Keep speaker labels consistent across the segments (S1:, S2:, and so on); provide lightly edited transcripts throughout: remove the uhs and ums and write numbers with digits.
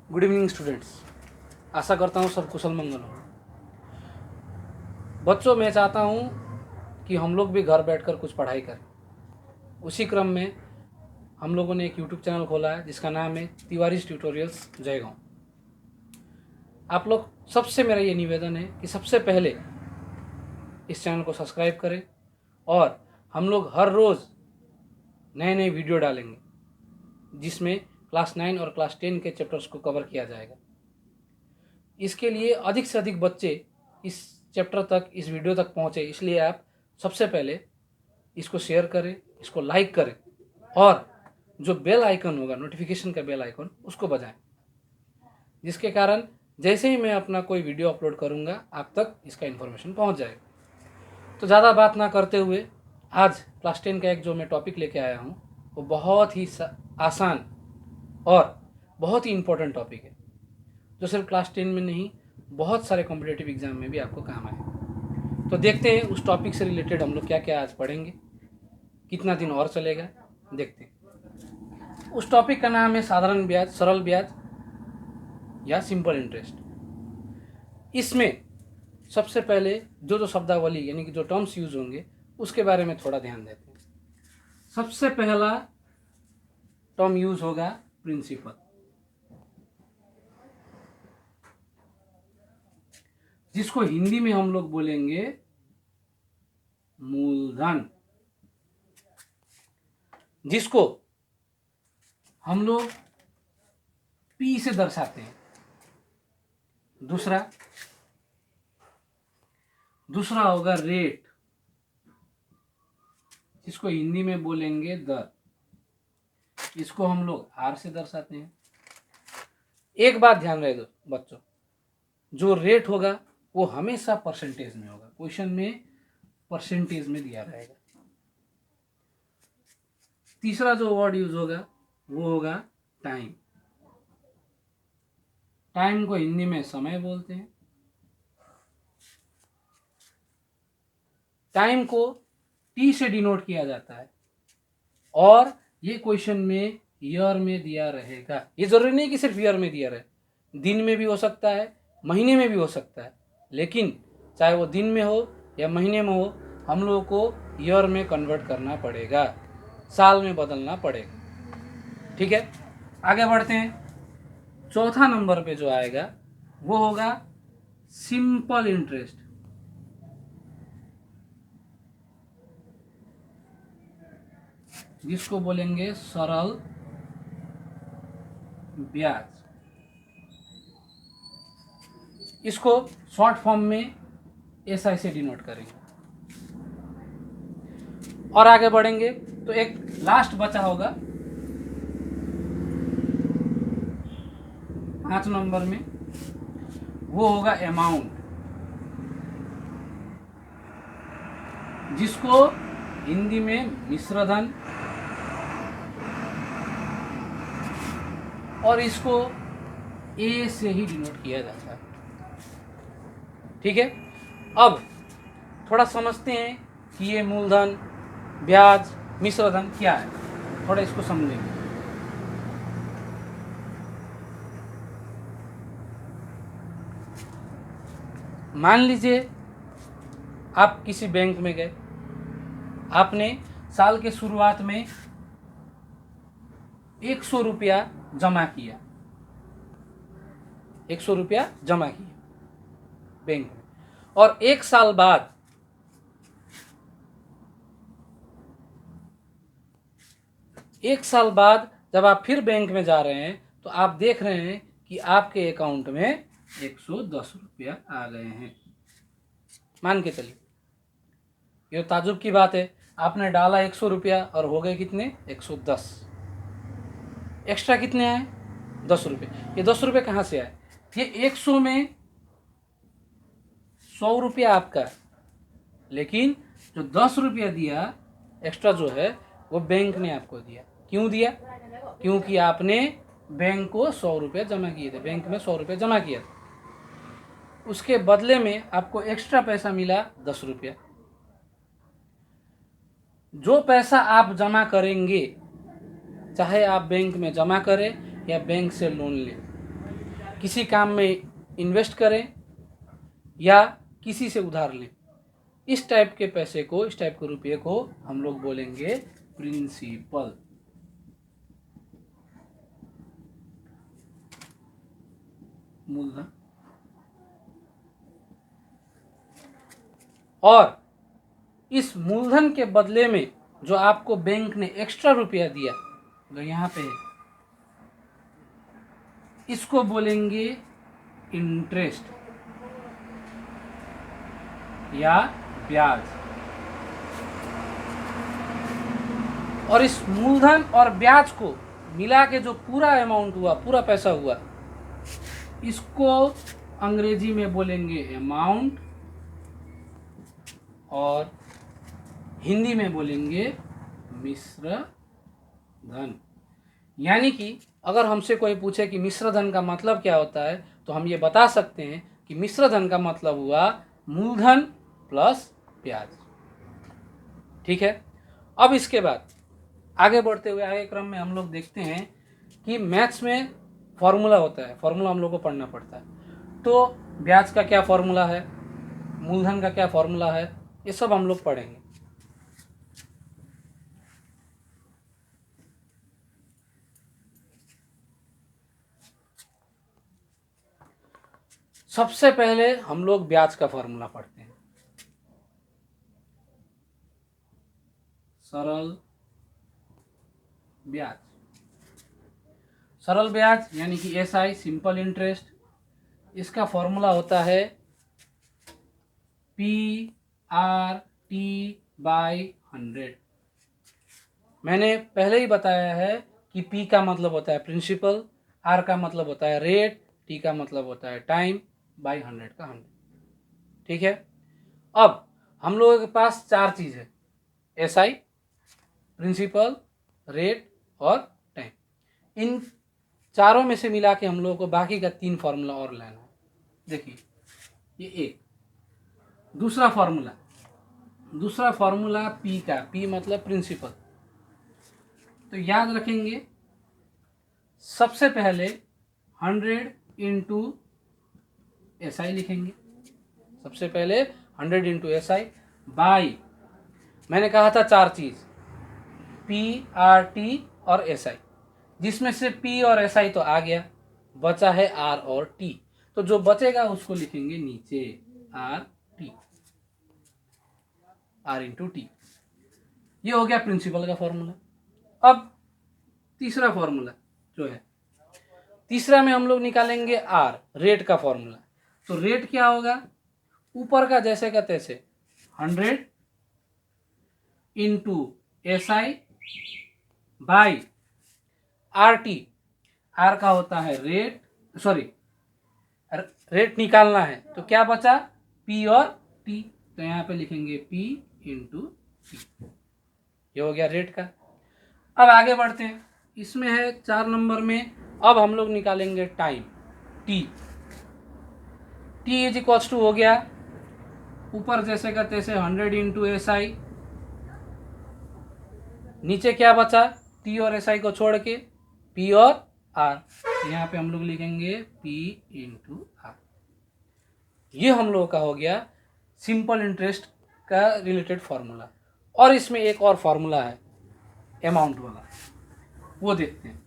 S1: Good evening students. आशा करता हूँ सब कुशल मंगल हो। बच्चों, मैं चाहता हूँ कि हम लोग भी घर बैठकर कुछ पढ़ाई करें। उसी क्रम में हम लोगों ने एक यूट्यूब चैनल खोला है जिसका नाम है तिवारीज ट्यूटोरियल्स जयगांव। आप लोग सबसे मेरा ये निवेदन है कि सबसे पहले इस चैनल को सब्सक्राइब करें और हम लोग हर रोज़ नए नए वीडियो डालेंगे जिसमें क्लास 9 और क्लास 10 के चैप्टर्स को कवर किया जाएगा। इसके लिए अधिक से अधिक बच्चे इस चैप्टर तक, इस वीडियो तक पहुँचे, इसलिए आप सबसे पहले इसको शेयर करें, इसको लाइक करें और जो बेल आइकन होगा, नोटिफिकेशन का बेल आइकन, उसको बजाएं, जिसके कारण जैसे ही मैं अपना कोई वीडियो अपलोड करूंगा आप तक इसका इन्फॉर्मेशन पहुंच जाएगा। तो ज़्यादा बात ना करते हुए आज क्लास 10 का एक जो मैं टॉपिक लेके आया हूँ वो बहुत ही आसान और बहुत ही इम्पोर्टेंट टॉपिक है जो सिर्फ क्लास 10 में नहीं, बहुत सारे कॉम्पिटेटिव एग्जाम में भी आपको काम आए। तो देखते हैं उस टॉपिक से रिलेटेड हम लोग क्या क्या आज पढ़ेंगे, कितना दिन और चलेगा, देखते हैं। उस टॉपिक का नाम है साधारण ब्याज, सरल ब्याज या सिंपल इंटरेस्ट। इसमें सबसे पहले जो शब्दावली यानी कि जो टर्म्स यूज होंगे उसके बारे में थोड़ा ध्यान देते हैं। सबसे पहला टर्म यूज होगा प्रिंसिपल, जिसको हिंदी में हम लोग बोलेंगे मूलधन, जिसको हम लोग पी से दर्शाते हैं। दूसरा होगा रेट, जिसको हिंदी में बोलेंगे दर, इसको हम लोग आर से दर्शाते हैं। एक बात ध्यान रहे दो बच्चों, जो रेट होगा वो हमेशा परसेंटेज में होगा, क्वेश्चन में परसेंटेज में दिया रहेगा। तीसरा जो वर्ड यूज होगा वो होगा टाइम। टाइम को हिंदी में समय बोलते हैं। टाइम को टी से डिनोट किया जाता है और ये क्वेश्चन में ईयर में दिया रहेगा। ये जरूरी नहीं कि सिर्फ ईयर में दिया रहे, दिन में भी हो सकता है, महीने में भी हो सकता है, लेकिन चाहे वो दिन में हो या महीने में हो, हम लोगों को ईयर में कन्वर्ट करना पड़ेगा, साल में बदलना पड़ेगा। ठीक है, आगे बढ़ते हैं। चौथा नंबर पे जो आएगा वो होगा सिंपल इंटरेस्ट, जिसको बोलेंगे सरल ब्याज। इसको शॉर्ट फॉर्म में एसआई से डिनोट करेंगे। और आगे बढ़ेंगे तो एक लास्ट बचा होगा 5 नंबर में, वो होगा अमाउंट, जिसको हिंदी में मिश्रधन और इसको ए से ही डिनोट किया जाता है। ठीक है, अब थोड़ा समझते हैं कि ये मूलधन, ब्याज, मिश्रधन क्या है, थोड़ा इसको समझेंगे। मान लीजिए आप किसी बैंक में गए, आपने साल के शुरुआत में 100 रुपया जमा किया, 100 रुपया जमा किया बैंक में, और एक साल बाद जब आप फिर बैंक में जा रहे हैं तो आप देख रहे हैं कि आपके अकाउंट में 110 रुपया आ गए हैं। मान के चलिए, ये ताजुब की बात है, आपने डाला 100 रुपया और हो गए कितने, 110। एक्स्ट्रा कितने आए, 10 रुपये। ये 10 रुपये कहाँ से आए, ये 100 में 100 रुपया आपका, लेकिन जो 10 रुपया दिया एक्स्ट्रा जो है वो बैंक ने आपको दिया। क्यों दिया, क्योंकि आपने बैंक को 100 रुपया जमा किए थे, बैंक में 100 रुपया जमा किया था, उसके बदले में आपको एक्स्ट्रा पैसा मिला 10 रुपया। जो पैसा आप जमा करेंगे, चाहे आप बैंक में जमा करें या बैंक से लोन लें, किसी काम में इन्वेस्ट करें या किसी से उधार लें, इस टाइप के पैसे को, इस टाइप के रुपये को हम लोग बोलेंगे प्रिंसिपल। मूलधन। और इस मूलधन के बदले में जो आपको बैंक ने एक्स्ट्रा रुपया दिया, जो यहाँ पे है, इसको बोलेंगे इंटरेस्ट या ब्याज। और इस मूलधन और ब्याज को मिला के जो पूरा अमाउंट हुआ, पूरा पैसा हुआ, इसको अंग्रेजी में बोलेंगे अमाउंट और हिंदी में बोलेंगे मिश्र धन। यानी कि अगर हमसे कोई पूछे कि मिश्र धन का मतलब क्या होता है, तो हम ये बता सकते हैं कि मिश्र धन का मतलब हुआ मूलधन प्लस ब्याज। ठीक है। अब इसके बाद आगे बढ़ते हुए आगे क्रम में हम लोग देखते हैं कि मैथ्स में फॉर्मूला होता है, फॉर्मूला हम लोग को पढ़ना पड़ता है। तो ब्याज का क्या फॉर्मूला है, मूलधन का क्या फॉर्मूला है, ये सब हम लोग पढ़ेंगे। सबसे पहले हम लोग ब्याज का फॉर्मूला पढ़ते हैं। सरल ब्याज। सरल ब्याज यानी कि SI, सिंपल इंटरेस्ट, इसका फॉर्मूला होता है PRT/100। मैंने पहले ही बताया है कि P का मतलब होता है प्रिंसिपल, R का मतलब होता है रेट, T का मतलब होता है टाइम, बाई 100 का 100। ठीक है। अब हम लोगों के पास चार चीज़ है, SI, प्रिंसिपल, रेट और टाइम। इन चारों में से मिला के हम लोगों को बाकी का 3 फार्मूला और लेना है। देखिए ये एक दूसरा फार्मूला P का, P मतलब प्रिंसिपल। तो याद रखेंगे, सबसे पहले 100 इंटू SI लिखेंगे। सबसे पहले 100 इंटू SI बाई, मैंने कहा था चार चीज़, PRT और SI, जिसमें से P और SI तो आ गया, बचा है R और T। तो जो बचेगा उसको लिखेंगे नीचे, RT, R इंटू T। ये हो गया प्रिंसिपल का फॉर्मूला। अब तीसरा फॉर्मूला जो है, तीसरा में हम लोग निकालेंगे R, रेट का फॉर्मूला। तो रेट क्या होगा, ऊपर का जैसे का तैसे 100 into SI by RT। R का होता है रेट, सॉरी रेट निकालना है, तो क्या बचा, P और T। तो यहाँ पे लिखेंगे P इंटू T। ये हो गया रेट का। अब आगे बढ़ते हैं, इसमें है 4 नंबर में, अब हम लोग निकालेंगे time, T। T is equals to हो गया, ऊपर जैसे का तैसे 100 इंटू SI, नीचे क्या बचा, T और SI को छोड़ के P और R। यहाँ पे हम लोग लिखेंगे P इंटू R। ये हम लोगों का हो गया सिंपल इंटरेस्ट का रिलेटेड फार्मूला। और इसमें एक और फार्मूला है अमाउंट वाला, वो देखते हैं।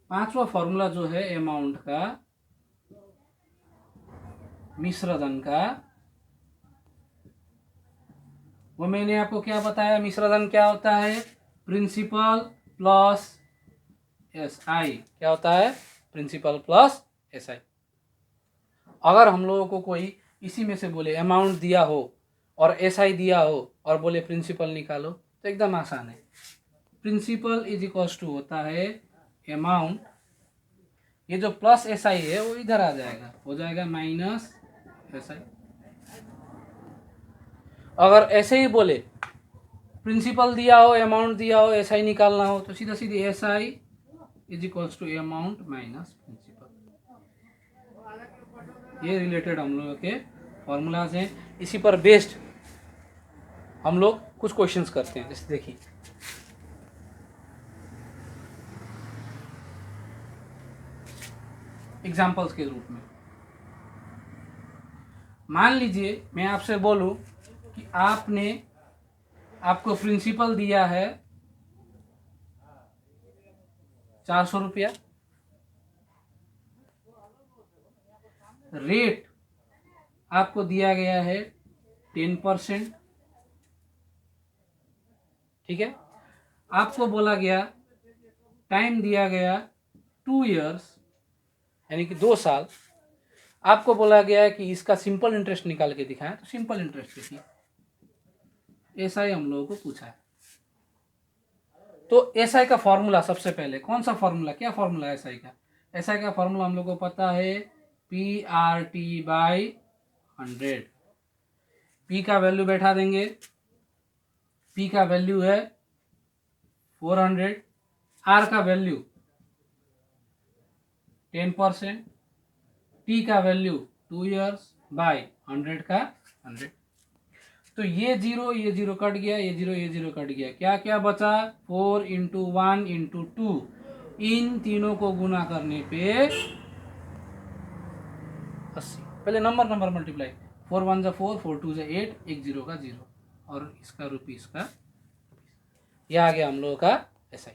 S1: पांचवा फार्मूला जो है अमाउंट का, मिश्रधन का, वो मैंने आपको क्या बताया, मिश्रधन क्या होता है, प्रिंसिपल प्लस SI। क्या होता है, प्रिंसिपल प्लस SI। अगर हम लोगों को कोई इसी में से बोले अमाउंट दिया हो और SI दिया हो और बोले प्रिंसिपल निकालो, तो एकदम आसान है। प्रिंसिपल इज इक्वल्स टू होता है अमाउंट, ये जो प्लस SI है वो इधर आ जाएगा, हो जाएगा माइनस SI। अगर ऐसे ही बोले प्रिंसिपल दिया हो, अमाउंट दिया हो, SI निकालना हो, तो सीधा सीधे SI is equals to amount minus principal. ये रिलेटेड हम लोगों के फॉर्मूलाज हैं। इसी पर बेस्ड हम लोग कुछ क्वेश्चंस करते हैं। जैसे देखिए एग्जाम्पल्स के रूप में। मान लीजिए मैं आपसे बोलूं कि आपको प्रिंसिपल दिया है 400 रुपया, रेट आपको दिया गया है 10%, ठीक है। आपको बोला गया, टाइम दिया गया 2 इयर्स यानी कि 2 साल। आपको बोला गया है कि इसका सिंपल इंटरेस्ट निकाल के दिखाएं, तो सिंपल इंटरेस्ट देखिए, एसआई हम लोगों को पूछा है। तो एसआई का फॉर्मूला सबसे पहले कौन सा फॉर्मूला, क्या फॉर्मूला है एसआई का? एसआई का फॉर्मूला हम लोग को पता है PRT/100। पी का वैल्यू बैठा देंगे, पी का वैल्यू है 400, आर का वैल्यू 10%, टी का वैल्यू 2 इयर्स बाय 100 का 100। तो ये जीरो कट गया, ये जीरो कट गया, क्या क्या बचा? 4 × 1 × 2, इन तीनों को गुना करने पे 80। पहले नंबर मल्टीप्लाई, 4 1 जा 4, 4 2 जा 8, एक जीरो का जीरो, और इसका रुपीस का, यह आ गया हम लोगों का एसआई।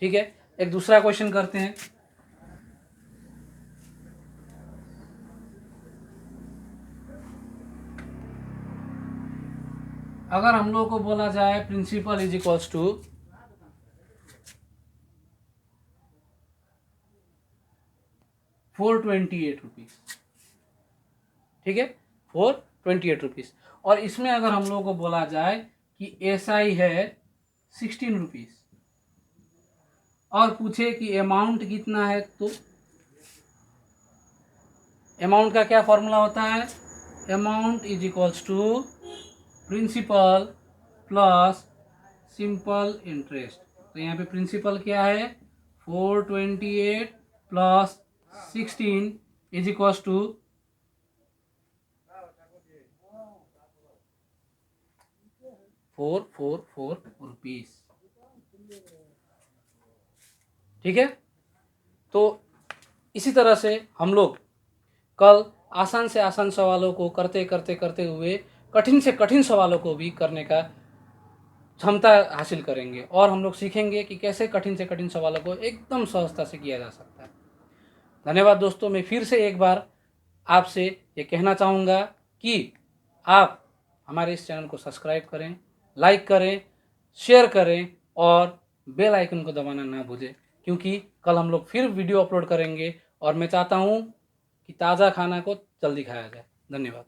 S1: ठीक है, एक दूसरा क्वेश्चन करते हैं। अगर हम लोग को बोला जाए principal is equals to 428 rupees, ठीक है, 428 रुपीज, और इसमें अगर हम लोग को बोला जाए कि एसआई है 16 रुपीज और पूछे कि अमाउंट कितना है, तो अमाउंट का क्या फॉर्मूला होता है? Amount is equals to principal plus simple interest. तो यहाँ पे प्रिंसिपल क्या है? 428 plus 16 is equals to 444 rupees, ठीक है। तो इसी तरह से हम लोग कल आसान से आसान सवालों को करते हुए कठिन से कठिन सवालों को भी करने का क्षमता हासिल करेंगे, और हम लोग सीखेंगे कि कैसे कठिन से कठिन सवालों को एकदम सहजता से किया जा सकता है। धन्यवाद दोस्तों। मैं फिर से एक बार आपसे ये कहना चाहूँगा कि आप हमारे इस चैनल को सब्सक्राइब करें, लाइक करें, शेयर करें और बेल आइकन को दबाना ना भूलें, क्योंकि कल हम लोग फिर वीडियो अपलोड करेंगे और मैं चाहता हूँ कि ताज़ा खाना को जल्दी खाया जाए। धन्यवाद।